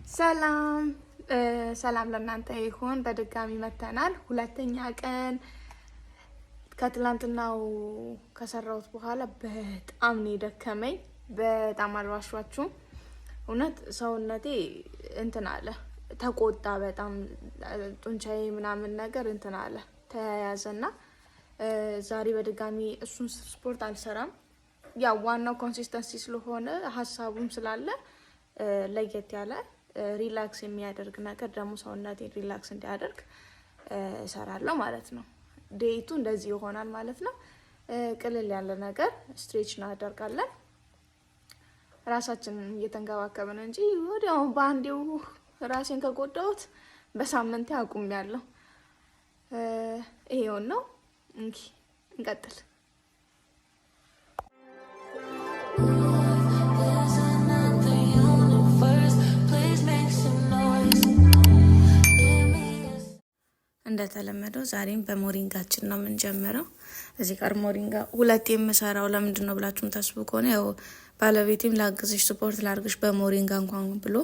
ሰላም ሰላም ለእናንተ ይሁን። በድጋሚ መተናል። ሁለተኛ ቀን ከትላንትናው ከሰራሁት በኋላ በጣም ነው ደከመኝ። በጣም አልዋሻችሁም። እውነት ሰውነቴ እንትን አለ፣ ተቆጣ። በጣም ጡንቻዬ ምናምን ነገር እንትን አለ ተያያዘና ዛሬ በድጋሚ እሱን ስፖርት አልሰራም። ያው ዋናው ኮንሲስተንሲ ስለሆነ ሀሳቡም ስላለ ለየት ያለ ሪላክስ የሚያደርግ ነገር ደግሞ ሰውነቴ ሪላክስ እንዲያደርግ እሰራለሁ ማለት ነው። ዴይቱ እንደዚህ ይሆናል ማለት ነው። ቅልል ያለ ነገር ስትሬች እናደርጋለን። ራሳችንን እየተንከባከብን እንጂ ወዲያው በአንዴው ራሴን ከጎዳሁት በሳምንቴ አቁሜያለሁ። ይሄው ነው። እንቀጥል። እንደተለመደው ዛሬም በሞሪንጋችን ነው የምንጀምረው። እዚህ ጋር ሞሪንጋ ሁለት የምሰራው ለምንድን ነው ብላችሁ ታስቡ ከሆነ ያው ባለቤቴም ላግዝሽ ስፖርት ላርግሽ በሞሪንጋ እንኳን ብሎ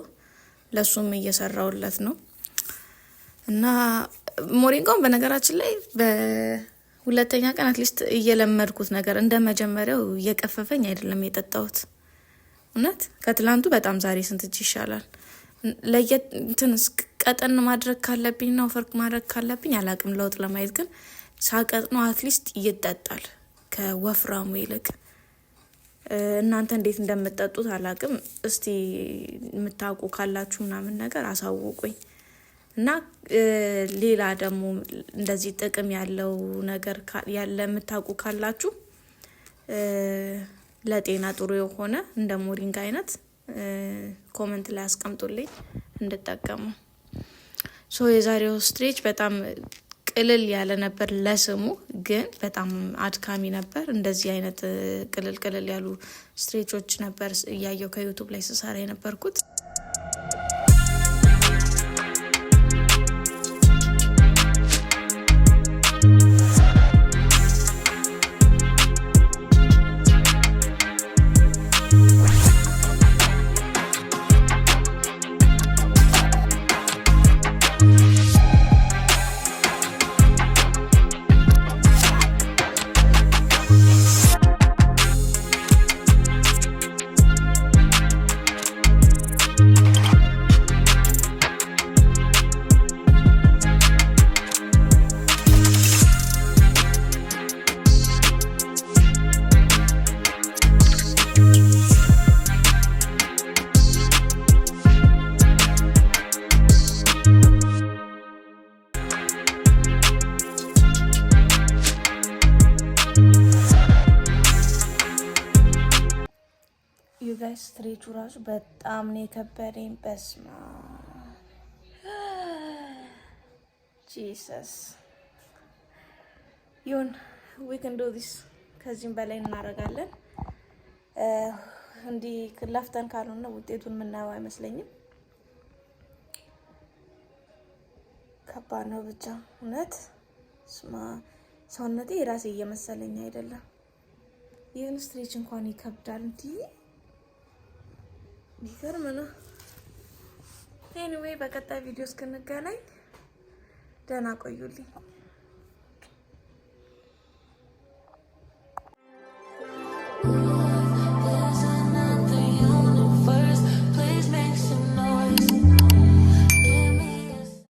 ለሱም እየሰራውለት ነው። እና ሞሪንጋውን በነገራችን ላይ በሁለተኛ ቀን አትሊስት እየለመድኩት ነገር እንደመጀመሪያው እየቀፈፈኝ አይደለም የጠጣሁት። እውነት ከትላንቱ በጣም ዛሬ ስንት ይሻላል። ለየት እንትንስ ቀጠን ማድረግ ካለብኝ ነው ፈርቅ ማድረግ ካለብኝ አላቅም። ለውጥ ለማየት ግን ሳቀጥነው አትሊስት ይጠጣል ከወፍራሙ ይልቅ። እናንተ እንዴት እንደምትጠጡት አላቅም። እስቲ የምታውቁ ካላችሁ ምናምን ነገር አሳውቁኝ። እና ሌላ ደግሞ እንደዚህ ጥቅም ያለው ነገር ያለ የምታውቁ ካላችሁ ለጤና ጥሩ የሆነ እንደ ሞሪንጋ አይነት ኮሜንት ላይ አስቀምጡልኝ እንድጠቀሙ። የዛሬው ስትሬች በጣም ቅልል ያለ ነበር ለስሙ፣ ግን በጣም አድካሚ ነበር። እንደዚህ አይነት ቅልል ያሉ ስትሬቾች ነበር እያየው ከዩቲዩብ ላይ ስሰራ የነበርኩት። ዩጋይስ ስትሬቹ ራሱ በጣም ነው የከበደኝ። በስማ ጂሰስ ይሁን we can do this። ከዚህም በላይ እናደርጋለን። እንዲህ ለፍተን ካልሆነ ውጤቱን የምናየው አይመስለኝም። ከባድ ነው ብቻ እውነት። ስማ ሰውነቴ የራሴ እየመሰለኝ አይደለም። ይህን ስትሬች እንኳን ይከብዳል እንዴ! ይገርም ነው። ኤኒዌይ በቀጣይ ቪዲዮ እስክንገናኝ ደህና ቆዩልኝ።